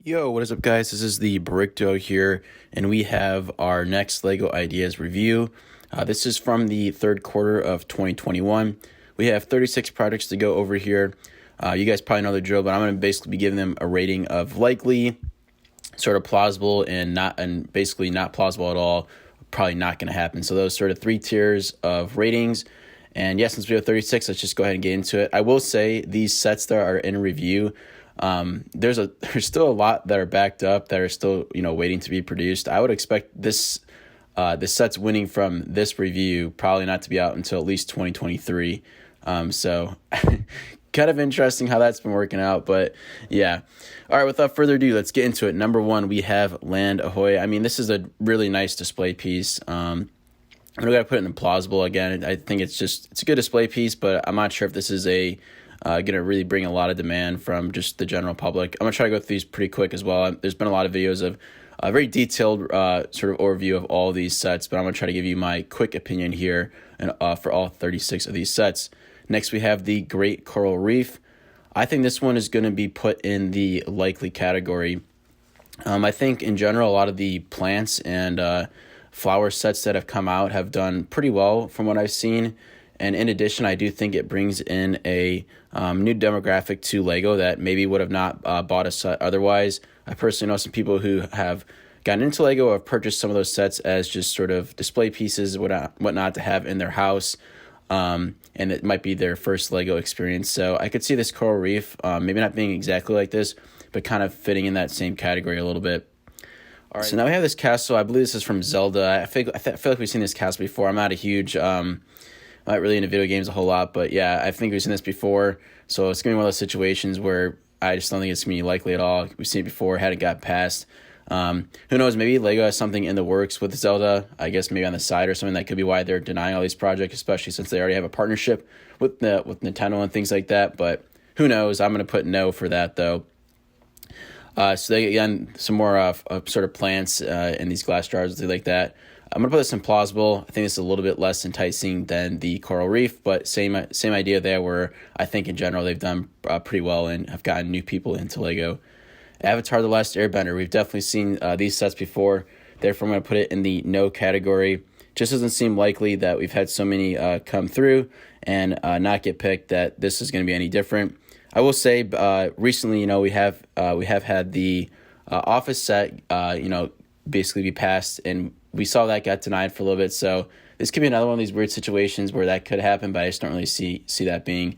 Yo, what is up, guys? This is the Brickdo here, and we have our next LEGO Ideas review. This is from the third quarter of 2021. We have 36 projects to go over here. You guys probably know the drill, but I'm going to basically be giving them a rating of likely, sort of plausible, and basically not plausible at all. Probably not going to happen. So those sort of three tiers of ratings. And yeah, since we have 36, let's just go ahead and get into it. I will say these sets that are in review, there's still a lot that are backed up that are still waiting to be produced. I would expect this set's winning from this review probably not to be out until at least 2023. So kind of interesting how that's been working out, but yeah. All right, without further ado, let's get into it. Number one, we have Land Ahoy. I mean, this is a really nice display piece. I'm gonna put it in plausible again. I think it's a good display piece, but I'm not sure if this is gonna really bring a lot of demand from just the general public. I'm gonna try to go through these pretty quick as well. There's been a lot of videos of a very detailed sort of overview of all these sets, but I'm gonna try to give you my quick opinion here and for all 36 of these sets. Next, we have the Great Coral Reef. I think this one is going to be put in the likely category. I think in general, a lot of the plants and flower sets that have come out have done pretty well from what I've seen. And in addition, I do think it brings in a new demographic to LEGO that maybe would have not bought a set otherwise. I personally know some people who have gotten into LEGO or have purchased some of those sets as just sort of display pieces, whatnot to have in their house. And it might be their first LEGO experience. So I could see this Coral Reef maybe not being exactly like this, but kind of fitting in that same category a little bit. All right. So now we have this castle. I believe this is from Zelda. I feel like we've seen this castle before. I'm not a huge, not really into video games a whole lot, but yeah, I think we've seen this before. So it's going to be one of those situations where I just don't think it's going to be likely at all. We've seen it before, hadn't got past. Who knows, maybe LEGO has something in the works with Zelda, I guess maybe on the side or something. That could be why they're denying all these projects, especially since they already have a partnership with Nintendo and things like that, but who knows. I'm going to put no for that, though. So they, again, some more sort of plants in these glass jars and things like that. I'm going to put this in plausible. I think this is a little bit less enticing than the Coral Reef, but same idea there, where I think in general they've done pretty well and have gotten new people into LEGO. Avatar: The Last Airbender. We've definitely seen these sets before. Therefore, I'm going to put it in the no category. Just doesn't seem likely that we've had so many come through and not get picked that this is going to be any different. I will say recently, we have had the Office set, basically be passed, and we saw that got denied for a little bit. So this could be another one of these weird situations where that could happen, but I just don't really see that being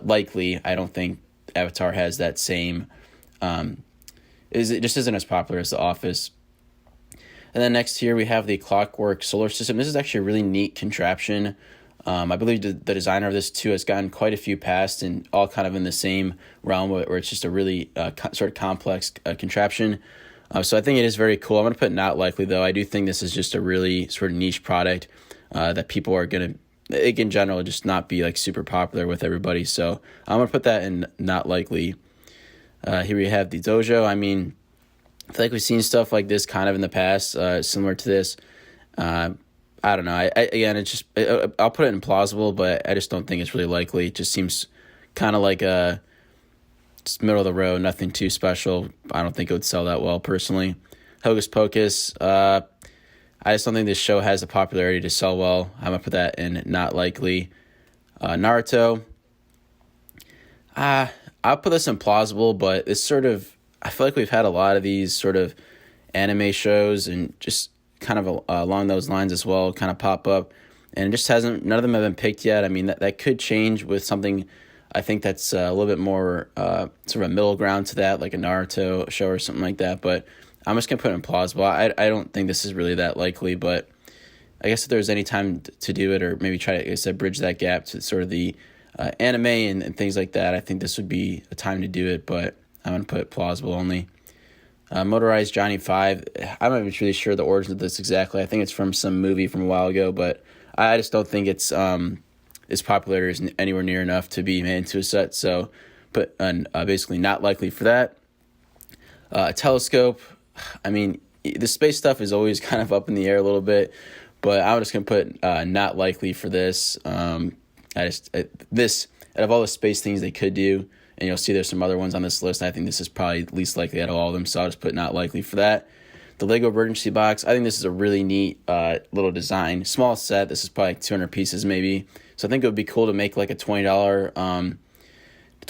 likely. I don't think Avatar has that same. It just isn't as popular as The Office. And then next here we have the Clockwork solar system. This is actually a really neat contraption. I believe the designer of this too has gotten quite a few past, and all kind of in the same realm where it's just a really sort of complex contraption. So I think it is very cool. I'm going to put not likely, though. I do think this is just a really sort of niche product that people are going to, in general, just not be like super popular with everybody. So I'm going to put that in not likely. Here we have the Dojo. I mean, I feel like we've seen stuff like this kind of in the past, similar to this. I don't know. I'll put it in plausible, but I just don't think it's really likely. It just seems kind of like just middle of the road, nothing too special. I don't think it would sell that well, personally. Hocus Pocus. I just don't think this show has the popularity to sell well. I'm going to put that in not likely. Naruto. I'll put this in plausible, but it's sort of, I feel like we've had a lot of these sort of anime shows and just kind of along those lines as well kind of pop up, and it just none of them have been picked yet. I mean, that could change with something I think that's a little bit more sort of a middle ground to that, like a Naruto show or something like that, but I'm just going to put it in plausible. I don't think this is really that likely, but I guess if there's any time to do it, or maybe try to, like I said, bridge that gap to sort of the anime and things like that, I think this would be a time to do it, but I'm going to put plausible only. Motorized Johnny 5. I'm not even really sure the origin of this exactly. I think it's from some movie from a while ago, but I just don't think it's popular is anywhere near enough to be made into a set, so put basically not likely for that. A telescope. I mean, the space stuff is always kind of up in the air a little bit, but I'm just going to put not likely for this. This, out of all the space things they could do, and you'll see there's some other ones on this list. I think this is probably least likely out of all of them, so I'll just put not likely for that. The Lego Emergency Box, I think this is a really neat little design. Small set, this is probably like 200 pieces maybe. So I think it would be cool to make like a $20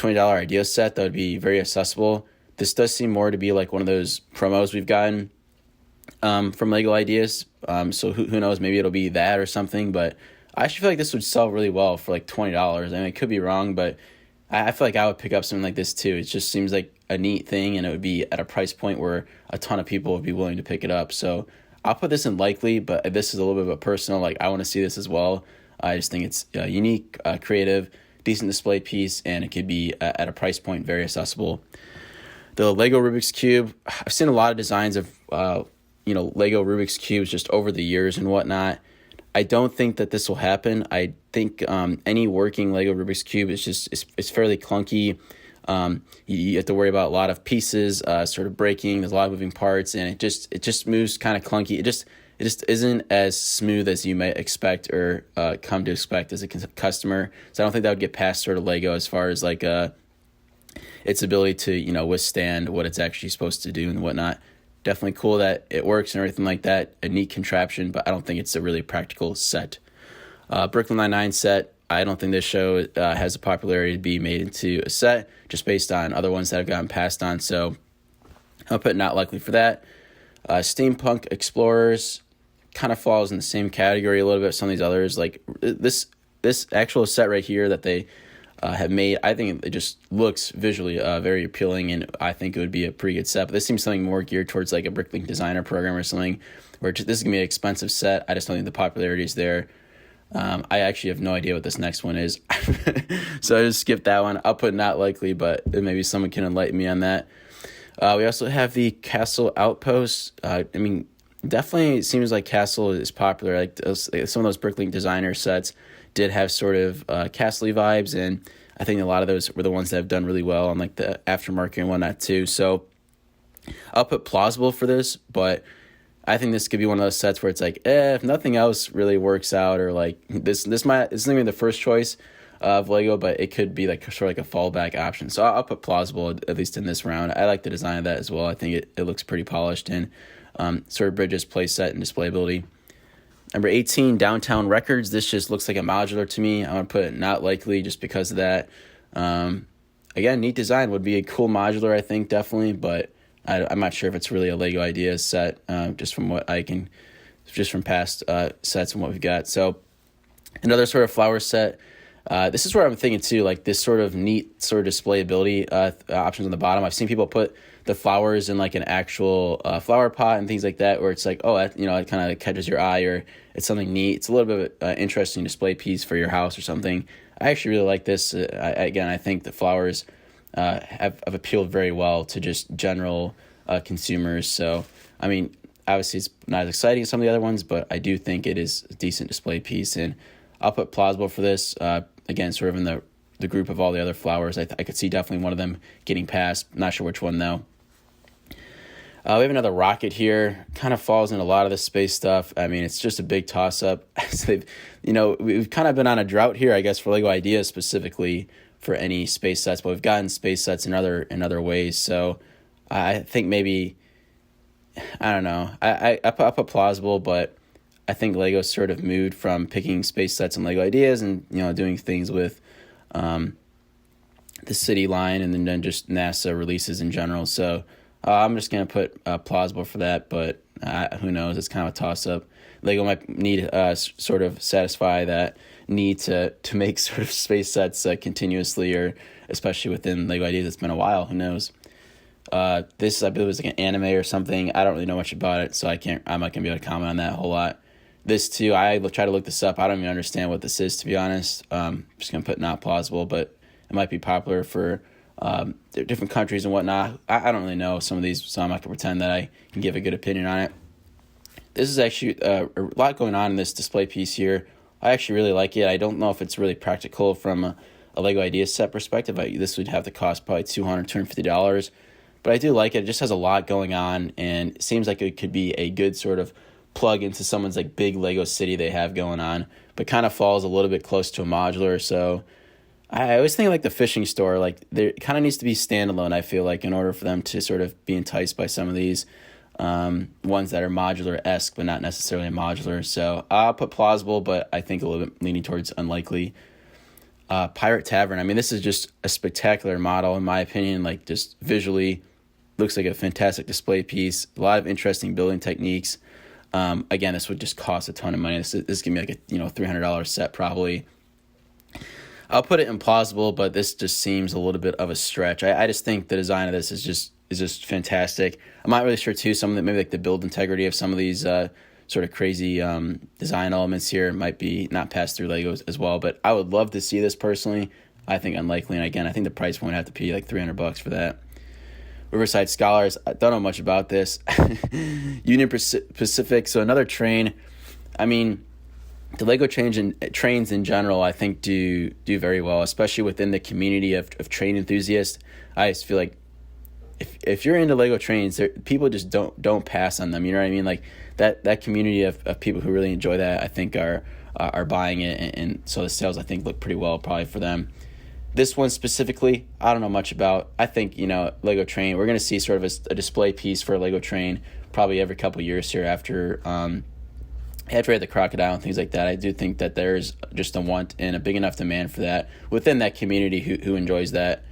idea set that would be very accessible. This does seem more to be like one of those promos we've gotten from Lego Ideas. So who knows, maybe it'll be that or something, but I actually feel like this would sell really well for like $20. I mean, it could be wrong, but I feel like I would pick up something like this too. It just seems like a neat thing, and it would be at a price point where a ton of people would be willing to pick it up. So I'll put this in likely, but this is a little bit of a personal, like I want to see this as well. I just think it's unique, creative, decent display piece, and it could be at a price point very accessible. The Lego Rubik's Cube, I've seen a lot of designs of Lego Rubik's Cubes just over the years and whatnot. I don't think that this will happen. I think any working Lego Rubik's Cube is just it's fairly clunky. You have to worry about a lot of pieces sort of breaking. There's a lot of moving parts, and it just moves kind of clunky. It just isn't as smooth as you might expect or come to expect as a customer. So I don't think that would get past sort of Lego as far as like its ability to withstand what it's actually supposed to do and whatnot. Definitely cool that it works and everything like that. A neat contraption, but I don't think it's a really practical set. Brooklyn Nine-Nine set. I don't think this show has the popularity to be made into a set just based on other ones that have gotten passed on. So I'll put not likely for that. Steampunk Explorers kind of falls in the same category a little bit. Some of these others, like this actual set right here that they have made, I think it just looks visually very appealing, and I think it would be a pretty good set. But this seems something more geared towards like a Bricklink designer program or something, where this is going to be an expensive set. I just don't think the popularity is there. I actually have no idea what this next one is. So I just skipped that one. I'll put not likely, but maybe someone can enlighten me on that. We also have the Castle Outpost. Definitely it seems like Castle is popular. Like some of those Bricklink designer sets did have sort of castle-y vibes, and I think a lot of those were the ones that have done really well on like the aftermarket and whatnot too. So I'll put plausible for this, but I think this could be one of those sets where it's like, if nothing else really works out, or like this isn't even the first choice of Lego, but it could be like sort of like a fallback option. So I'll put plausible at least in this round. I like the design of that as well. I think it looks pretty polished and sort of bridges play set and display ability. Number 18, Downtown Records. This just looks like a modular to me. I'm going to put it not likely just because of that. Again, neat design, would be a cool modular, I think, definitely, but I'm not sure if it's really a Lego Ideas set, just from past sets and what we've got. So another sort of flower set. This is where I'm thinking too, like this sort of neat sort of displayability options on the bottom. I've seen people put the flowers in like an actual flower pot and things like that, where it's like, it kind of catches your eye, or it's something neat. It's a little bit of an interesting display piece for your house or something. I actually really like this. I think the flowers have appealed very well to just general consumers. So, I mean, obviously it's not as exciting as some of the other ones, but I do think it is a decent display piece, and I'll put plausible for this. Again, sort of in the group of all the other flowers. I could see definitely one of them getting passed. Not sure which one though. We have another rocket here. Kind of falls in a lot of the space stuff. I mean, it's just a big toss-up. We've kind of been on a drought here, I guess, for Lego Ideas specifically for any space sets, but we've gotten space sets in other ways. So I think maybe, I don't know. I put plausible, but I think Lego's sort of moved from picking space sets and Lego Ideas and doing things with the city line and then just NASA releases in general. So I'm just going to put plausible for that, but who knows? It's kind of a toss-up. Lego might need sort of satisfy that need to make sort of space sets continuously, or especially within Lego Ideas. It's been a while. Who knows? This, I believe, was like an anime or something. I don't really know much about it, so I'm not going to be able to comment on that a whole lot. This, too, I try to look this up. I don't even understand what this is, to be honest. I'm just going to put not plausible, but it might be popular for different countries and whatnot. I don't really know some of these, so I'm not going to pretend that I can give a good opinion on it. This is actually a lot going on in this display piece here. I actually really like it. I don't know if it's really practical from a Lego Ideas set perspective. This would have to cost probably $200, $250, but I do like it. It just has a lot going on, and it seems like it could be a good sort of plug into someone's like big Lego city they have going on, but kind of falls a little bit close to a modular. So I always think like the fishing store, like there kind of needs to be standalone. I feel like in order for them to sort of be enticed by some of these ones that are modular-esque, but not necessarily modular. So I'll put plausible, but I think a little bit leaning towards unlikely. Pirate Tavern. I mean, this is just a spectacular model in my opinion. Like just visually, looks like a fantastic display piece. A lot of interesting building techniques. Again, this would just cost a ton of money. This is gonna be like a $300 set probably. I'll put it implausible, but this just seems a little bit of a stretch. I just think the design of this is just fantastic. I'm not really sure too. Some of the maybe like the build integrity of some of these sort of crazy design elements here might be not passed through Legos as well. But I would love to see this personally. I think unlikely, and again, I think the price point would have to be like $300 for that. Riverside Scholars. I don't know much about this. Union Pacific. So another train. I mean, the Lego trains in general, I think do very well, especially within the community of train enthusiasts. I just feel like if you're into Lego trains, people just don't pass on them. You know what I mean? Like that community of people who really enjoy that, I think are buying it, and so the sales I think look pretty well probably for them. This one specifically, I don't know much about. I think Lego train. We're gonna see sort of a display piece for a Lego train probably every couple of years here after we had the crocodile and things like that. I do think that there's just a want and a big enough demand for that within that community who enjoys that.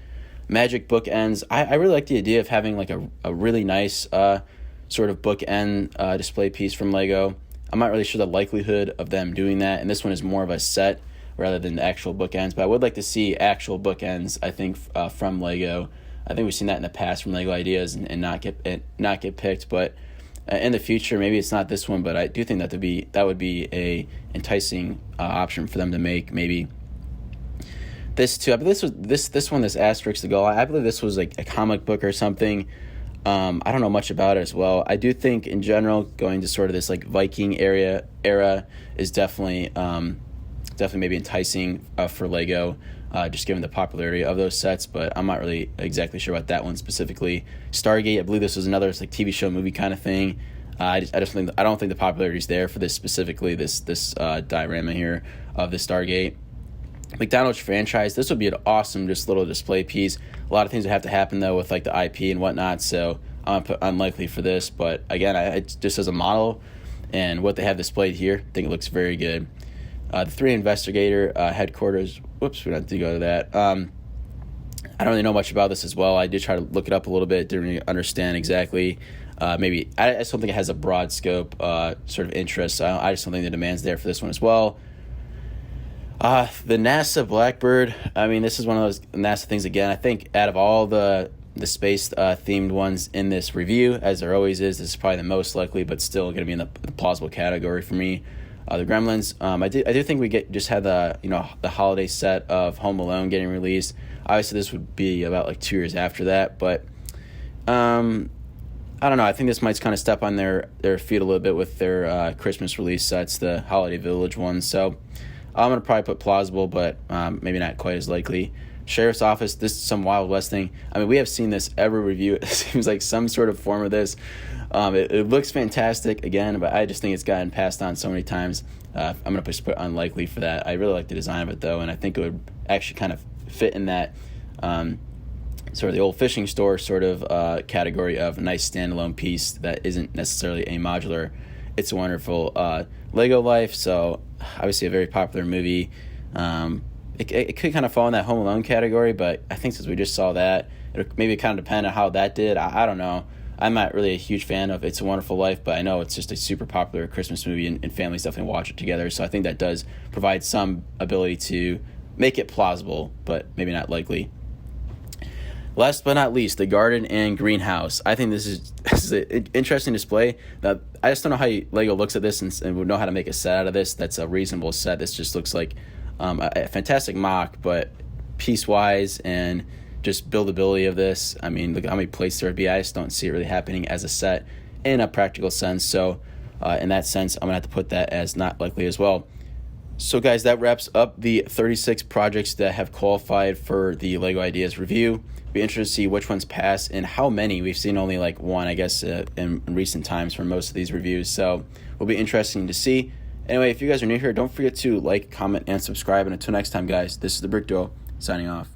Magic bookends. I really like the idea of having like a really nice sort of bookend display piece from Lego. I'm not really sure the likelihood of them doing that, and this one is more of a set rather than the actual bookends, but I would like to see actual bookends, I think, from Lego. I think we've seen that in the past from Lego Ideas and not get picked, but in the future, maybe it's not this one, but I do think that would be a enticing option for them to make. Maybe this too. I believe this one, this asterisk to go. I believe this was like a comic book or something. I don't know much about it as well. I do think in general going to sort of this like Viking era is definitely maybe enticing for Lego. Just given the popularity of those sets, but I'm not really exactly sure about that one specifically. Stargate, I believe this was another like TV show movie kind of thing. I don't think the popularity is there for this specifically. This diorama here of the Stargate. McDonald's franchise. This would be an awesome just little display piece. A lot of things would have to happen though with like the IP and whatnot. So I'm gonna put unlikely for this. But again, just as a model and what they have displayed here, I think it looks very good. The 3 Investigator headquarters. Whoops, we don't have to go to that. I don't really know much about this as well. I did try to look it up a little bit. Didn't really understand exactly. Maybe I just don't think it has a broad scope sort of interest. I just don't think the demand's there for this one as well. The NASA Blackbird. I mean, this is one of those NASA things again. I think out of all the space themed ones in this review, as there always is, this is probably the most likely, but still going to be in the plausible category for me. The Gremlins. I do think we had the holiday set of Home Alone getting released. Obviously, this would be about like 2 years after that, but I don't know. I think this might kind of step on their feet a little bit with their Christmas release sets, the Holiday Village ones. So I'm gonna probably put plausible, but maybe not quite as likely. Sheriff's Office. This is some Wild West thing. I mean, we have seen this every review. It seems like some sort of form of this. It looks fantastic again, but I just think it's gotten passed on so many times. I'm going to just put unlikely for that. I really like the design of it, though, and I think it would actually kind of fit in that sort of the old fishing store sort of category of a nice standalone piece that isn't necessarily a modular. It's a Wonderful Lego Life, so obviously a very popular movie. It could kind of fall in that Home Alone category, but I think since we just saw that, it maybe kind of depend on how that did. I don't know. I'm not really a huge fan of It's a Wonderful Life, but I know it's just a super popular Christmas movie, and families definitely watch it together. So I think that does provide some ability to make it plausible, but maybe not likely. Last but not least, the garden and greenhouse. I think this is an interesting display. Now, I just don't know how Lego looks at this and would know how to make a set out of this. That's a reasonable set. This just looks like a fantastic mock, but piece-wise and just buildability of this. I mean, look at how many plates there would be. I just don't see it really happening as a set in a practical sense. So in that sense, I'm going to have to put that as not likely as well. So guys, that wraps up the 36 projects that have qualified for the Lego Ideas review. Be interested to see which ones pass and how many. We've seen only like one, I guess, in recent times for most of these reviews. So will be interesting to see. Anyway, if you guys are new here, don't forget to like, comment, and subscribe. And until next time, guys, this is the Brick Duo. signing off.